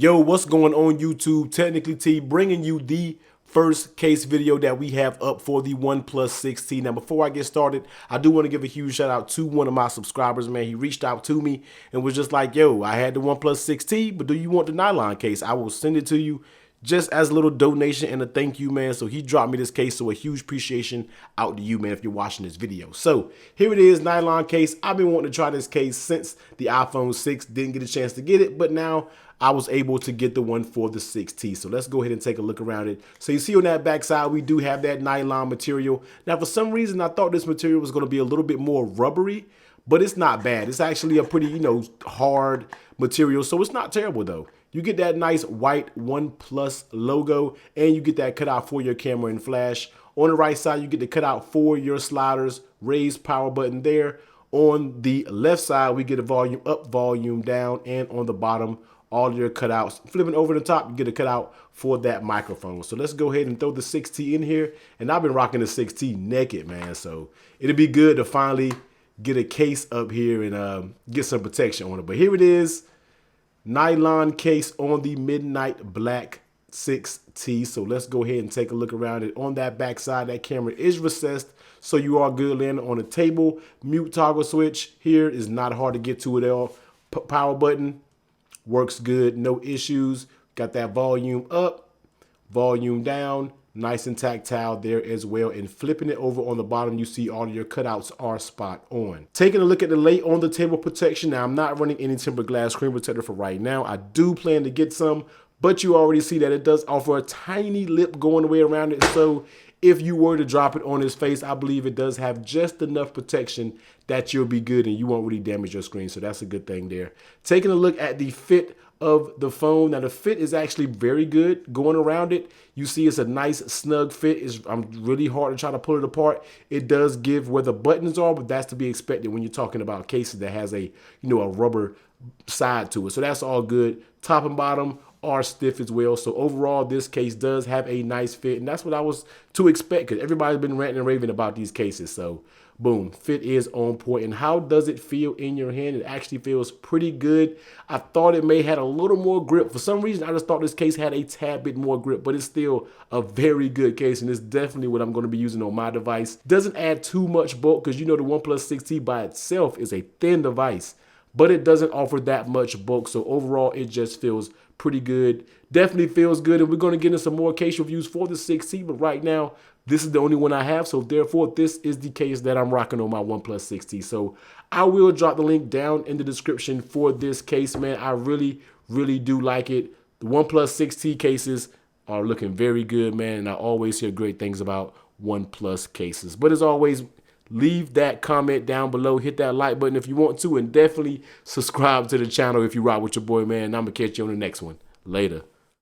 Yo, what's going on YouTube? Technically T bringing you the first case video that we have up for the OnePlus 6T. Now, before I get started, I do want to give a huge shout out to one of my subscribers, man. He reached out to me and was just like, yo, I had the OnePlus 6T, but do you want the nylon case? I will send it to you just as a little donation and a thank you, man. So he dropped me this case, so a huge appreciation out to you, man, if you're watching this video. So here it is, nylon case. I've been wanting to try this case since the iPhone 6. Didn't get a chance to get it, but now I was able to get the one for the 6T. So let's go ahead and take a look around it. So you see on that back side, we do have that nylon material. Now, for some reason, I thought this material was going to be a little bit more rubbery, but it's not bad. It's actually a pretty, hard material. So it's not terrible, though. You get that nice white OnePlus logo, and you get that cutout for your camera and flash. On the right side, you get the cutout for your sliders, raised power button there. On the left side, we get a volume up, volume down, and on the bottom, all your cutouts. Flipping over the top, you get a cutout for that microphone. So let's go ahead and throw the 6T in here. And I've been rocking the 6T naked, man. So it'll be good to finally get a case up here and get some protection on it. But here it is. Nylon case on the midnight black 6T. So let's go ahead and take a look around it. On that back side, that camera is recessed, so you are good laying on the table. Mute toggle switch here is not hard to get to it at all. Power button works good, no issues. Got that volume up, volume down. Nice and tactile there as well. And flipping it over on the bottom, you see all of your cutouts are spot on. Taking a look at the lay on the table protection. Now, I'm not running any tempered glass screen protector for right now. I do plan to get some, but you already see that it does offer a tiny lip going the way around it. So if you were to drop it on his face, I believe it does have just enough protection that you'll be good and you won't really damage your screen. So that's a good thing there. Taking a look at the fit of the phone. Now, the fit is actually very good going around it. You see it's a nice snug fit. I'm really hard to try to pull it apart. It does give where the buttons are, but that's to be expected when you're talking about cases that has a, a rubber side to it. So that's all good. Top and bottom are stiff as well. So overall, this case does have a nice fit, and that's what I was to expect because everybody's been ranting and raving about these cases. So boom, fit is on point. And how does it feel in your hand? It actually feels pretty good. I thought it may have a little more grip. For some reason, I just thought this case had a tad bit more grip, but it's still a very good case, and it's definitely what I'm going to be using on my device. Doesn't add too much bulk because the OnePlus 6T by itself is a thin device, but it doesn't offer that much bulk. So overall, it just feels pretty good. Definitely feels good. And we're going to get into some more case reviews for the 6T. But right now, this is the only one I have. So therefore, this is the case that I'm rocking on my OnePlus 6T. So I will drop the link down in the description for this case, man. I really, really do like it. The OnePlus 6T cases are looking very good, man. And I always hear great things about OnePlus cases. But as always, leave that comment down below. Hit that like button if you want to. And definitely subscribe to the channel if you rock with your boy, man. I'm going to catch you on the next one. Later.